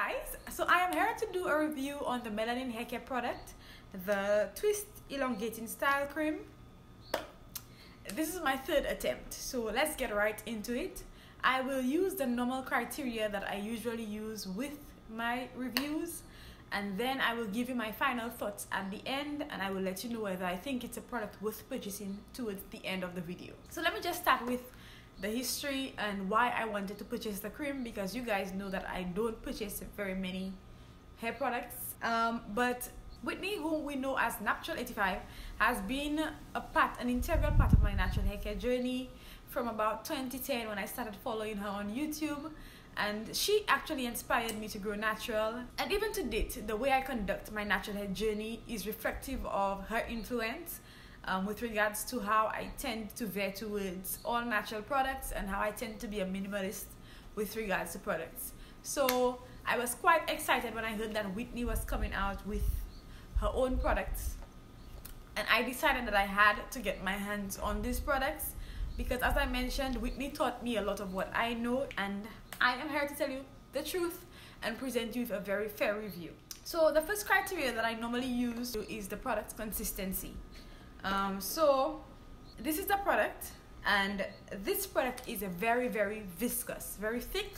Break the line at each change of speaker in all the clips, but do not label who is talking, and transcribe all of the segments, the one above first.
guys, so I am here to do a review on the Melanin Haircare product, the Twist Elongating Style Cream. This is my third attempt, so let's get right into it. I will use the normal criteria that I usually use with my reviews, and then I will give you my final thoughts at the end, and I will let you know whether I think it's a product worth purchasing towards the end of the video. So let me just start with the history and why I wanted to purchase the cream, because you guys know that I don't purchase very many hair products, but Whitney, whom we know as Natural 85, has been an integral part of my natural hair care journey from about 2010 when I started following her on YouTube, and she actually inspired me to grow natural. And even to date, the way I conduct my natural hair journey is reflective of her influence with regards to how I tend to veer towards all natural products and how I tend to be a minimalist with regards to products. So I was quite excited when I heard that Whitney was coming out with her own products, and I decided that I had to get my hands on these products because, as I mentioned, Whitney taught me a lot of what I know, and I am here to tell you the truth and present you with a very fair review. So the first criteria that I normally use is the product consistency. So this is the product, and this product is a very viscous, very thick.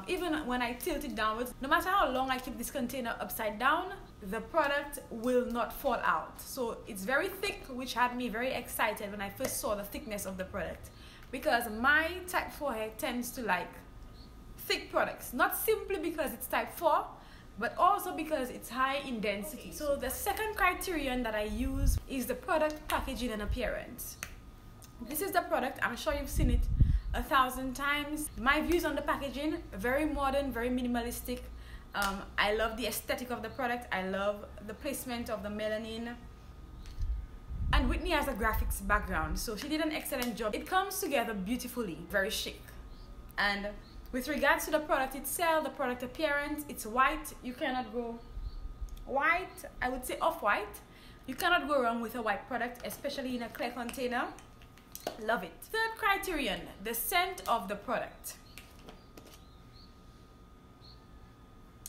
Even when I tilt it downwards, no matter how long I keep this container upside down, the product will not fall out. So it's very thick, which had me very excited when I first saw the thickness of the product, because my type 4 hair tends to like thick products, not simply because it's type 4, but also because it's high in density. So the second criterion that I use is the product packaging and appearance. This is the product, I'm sure you've seen it 1,000 times. My views on the packaging: very modern, very minimalistic. I love the aesthetic of the product. I love the placement of the melanin. And Whitney has a graphics background, so she did an excellent job. It comes together beautifully, very chic. And with regards to the product itself, the product appearance, it's white. You cannot go white, I would say off-white. You cannot go wrong with a white product, especially in a clear container. Love it. Third criterion, the scent of the product.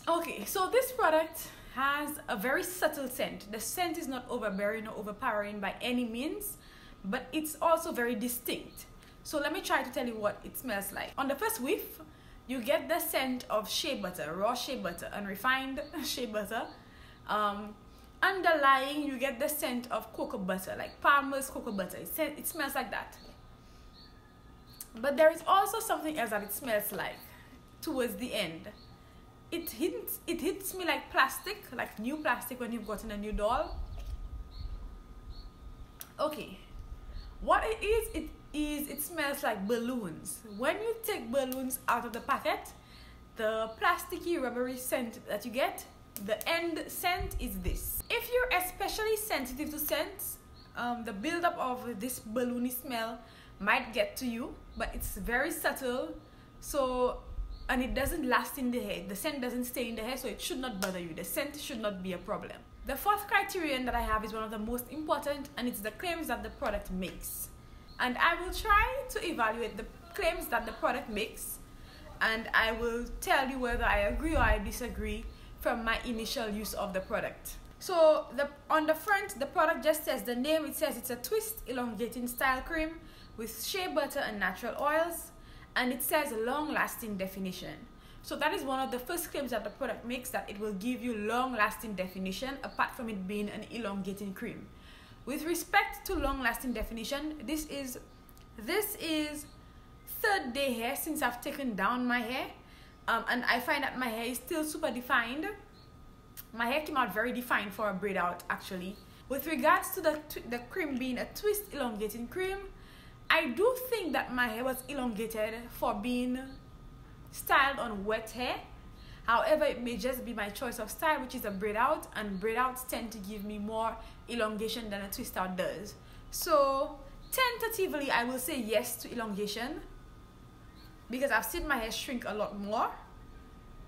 Okay, so this product has a very subtle scent. The scent is not overbearing or overpowering by any means, but it's also very distinct. So let me try to tell you what it smells like. On the first whiff, you get the scent of shea butter, raw shea butter, unrefined shea butter. Underlying, you get the scent of cocoa butter, like Palmer's cocoa butter. It smells like that. But there is also something else that it smells like towards the end. It hits me like plastic, like new plastic when you've gotten a new doll. Okay, what it is, it smells like balloons. When you take balloons out of the packet, the plasticky rubbery scent that you get, the end scent is this. If you're especially sensitive to scents, the buildup of this balloony smell might get to you, but it's very subtle, and it doesn't last in the hair. The scent doesn't stay in the hair, so it should not bother you. The scent should not be a problem. The fourth criterion that I have is one of the most important, and it's the claims that the product makes. And I will try to evaluate the claims that the product makes, and I will tell you whether I agree or I disagree from my initial use of the product. So on the front, the product just says the name. It says it's a Twist Elongating Style Cream with shea butter and natural oils, and it says long-lasting definition. So that is one of the first claims that the product makes, that it will give you long-lasting definition apart from it being an elongating cream. With respect to long-lasting definition, this is third day hair since I've taken down my hair, and I find that my hair is still super defined. My hair came out very defined for a braid out, actually. With regards to the cream being a twist elongating cream, I do think that my hair was elongated for being styled on wet hair. However, it may just be my choice of style, which is a braid out, and braid outs tend to give me more elongation than a twist out does. So tentatively, I will say yes to elongation, because I've seen my hair shrink a lot more,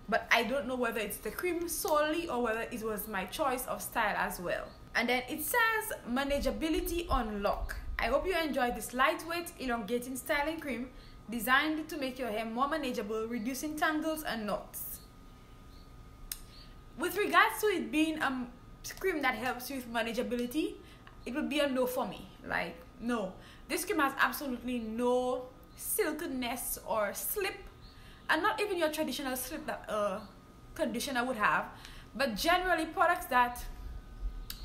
but I don't know whether it's the cream solely or whether it was my choice of style as well. And then it says manageability on lock. I hope you enjoyed this lightweight elongating styling cream designed to make your hair more manageable, reducing tangles and knots. With regards to it being a cream that helps you with manageability, it would be a no for me. Like, no. This cream has absolutely no silkiness or slip, and not even your traditional slip that conditioner would have. But generally, products that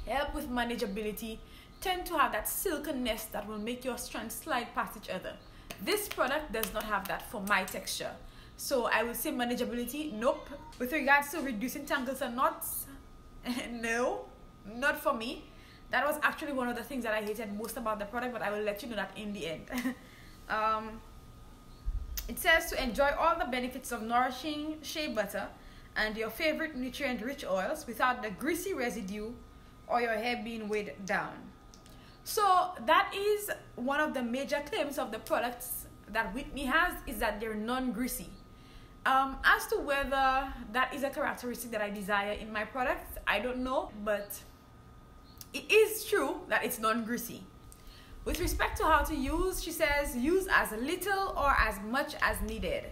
help with manageability tend to have that silkiness that will make your strands slide past each other. This product does not have that for my texture. So I would say manageability, nope. With regards to reducing tangles and knots, no, not for me. That was actually one of the things that I hated most about the product, but I will let you know that in the end. It says to enjoy all the benefits of nourishing shea butter and your favorite nutrient-rich oils without the greasy residue or your hair being weighed down. So that is one of the major claims of the products that Whitney has, is that they're non-greasy. As to whether that is a characteristic that I desire in my products, I don't know, but it is true that it's non-greasy. With respect to how to use, she says use as little or as much as needed.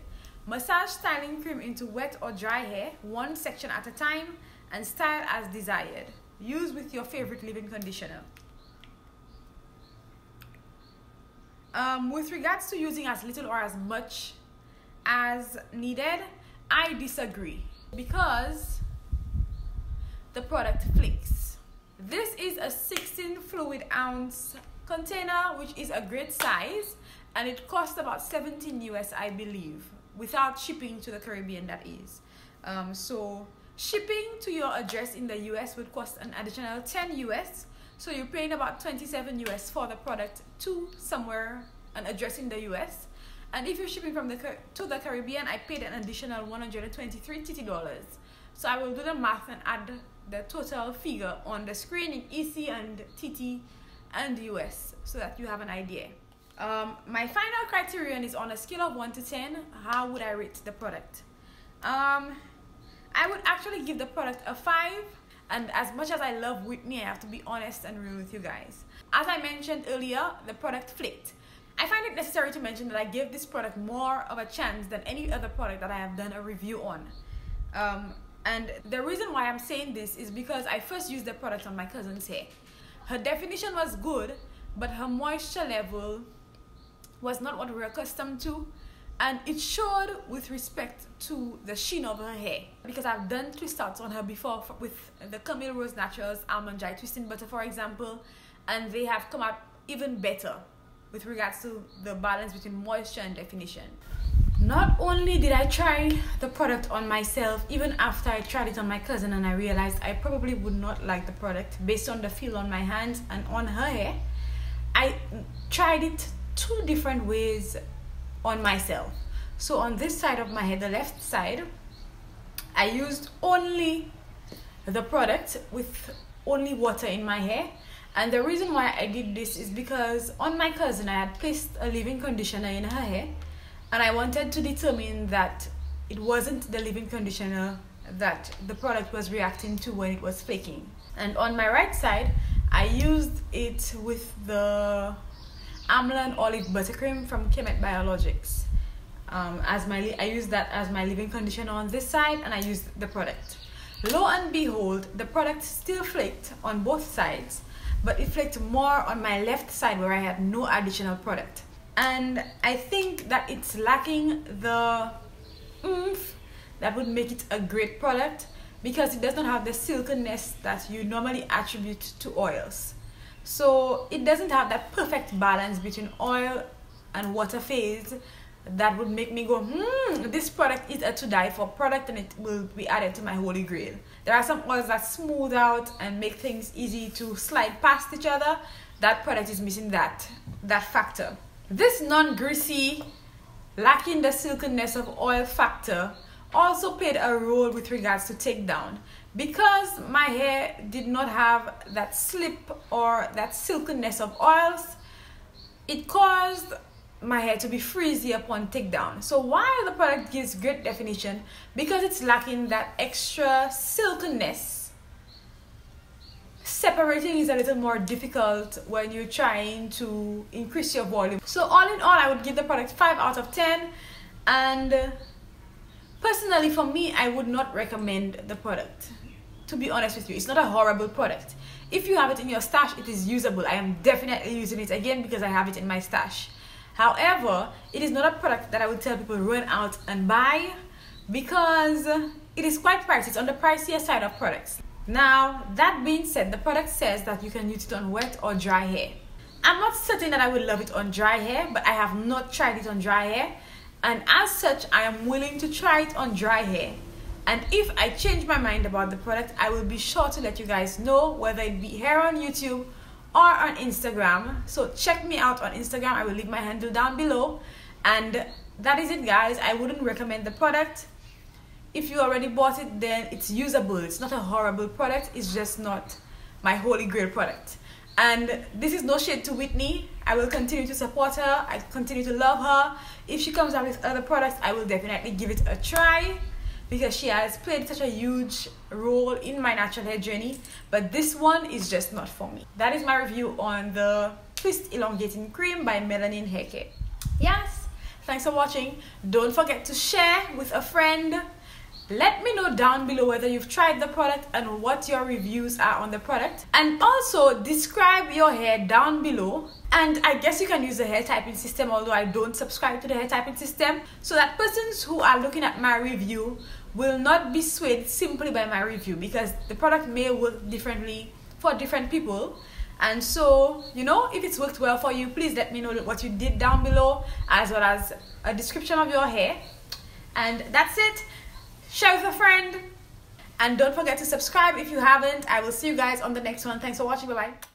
Massage styling cream into wet or dry hair, one section at a time, and style as desired. Use with your favorite leave-in conditioner. With regards to using as little or as much as needed, I disagree because the product flakes. This is a 16 fluid ounce container, which is a great size, and it costs about 17 US, I believe, without shipping to the Caribbean, that is. So shipping to your address in the US would cost an additional 10 US, so you're paying about 27 US for the product to somewhere, an address in the US. And if you're shipping from to the Caribbean, I paid an additional 123 TT dollars. So I will do the math and add the total figure on the screen in EC and TT and US so that you have an idea. My final criterion is on a scale of 1 to 10. How would I rate the product? I would actually give the product a 5. And as much as I love Whitney, I have to be honest and real with you guys. As I mentioned earlier, the product flaked. I find it necessary to mention that I gave this product more of a chance than any other product that I have done a review on. And the reason why I'm saying this is because I first used the product on my cousin's hair. Her definition was good, but her moisture level was not what we're accustomed to, and it showed with respect to the sheen of her hair. Because I've done twist outs on her before with the Camille Rose Naturals Almond Dry Twisting Butter, for example, and they have come out even better with regards to the balance between moisture and definition. Not only did I try the product on myself, even after I tried it on my cousin and I realized I probably would not like the product based on the feel on my hands and on her hair, I tried it 2 different ways on myself. So on this side of my head, the left side, I used only the product with only water in my hair. And the reason why I did this is because on my cousin I had placed a leave-in conditioner in her hair, and I wanted to determine that it wasn't the leave-in conditioner that the product was reacting to when it was flaking. And on my right side, I used it with the Amlan Olive Buttercream from Kemet Biologics. I used that as my leave-in conditioner on this side, and I used the product. Lo and behold, the product still flaked on both sides, but it flaked more on my left side where I had no additional product. And I think that it's lacking the oomph that would make it a great product, because it does not have the silkiness that you normally attribute to oils. So it doesn't have that perfect balance between oil and water phase that would make me go, this product is a to die for product, and it will be added to my holy grail. There are some oils that smooth out and make things easy to slide past each other. That product is missing that factor. This non-greasy, lacking the silkiness of oil factor also played a role with regards to takedown. Because my hair did not have that slip or that silkiness of oils, it caused my hair to be frizzy upon takedown. So while the product gives great definition, because it's lacking that extra silkiness, separating is a little more difficult when you're trying to increase your volume. So all in all, I would give the product 5 out of 10, and personally for me, I would not recommend the product. to be honest with you, it's not a horrible product. If you have it in your stash, it is usable. I am definitely using it again because I have it in my stash. However, it is not a product that I would tell people run out and buy because it is quite pricey. It's on the pricier side of products. Now, that being said, the product says that you can use it on wet or dry hair. I'm not certain that I would love it on dry hair, but I have not tried it on dry hair. And as such, I am willing to try it on dry hair. And if I change my mind about the product, I will be sure to let you guys know, whether it be here on YouTube or on Instagram. So check me out on Instagram. I will leave my handle down below. And that is it, guys. I wouldn't recommend the product. If you already bought it, then it's usable. It's not a horrible product. It's just not my holy grail product. And this is no shade to Whitney. I will continue to support her. I continue to love her. If she comes out with other products, I will definitely give it a try, because she has played such a huge role in my natural hair journey. But this one is just not for me. That is my review on the Twist Elongating Cream by Melanin Haircare. Yes, thanks for watching. Don't forget to share with a friend. Let me know down below whether you've tried the product and what your reviews are on the product. And also describe your hair down below. And I guess you can use the hair typing system, although I don't subscribe to the hair typing system, so that persons who are looking at my review will not be swayed simply by my review, because the product may work differently for different people. And so, you know, if it's worked well for you, please let me know what you did down below, as well as a description of your hair. And that's it. Share with a friend, and don't forget to subscribe if you haven't. I will see you guys on the next one. Thanks for watching. Bye bye.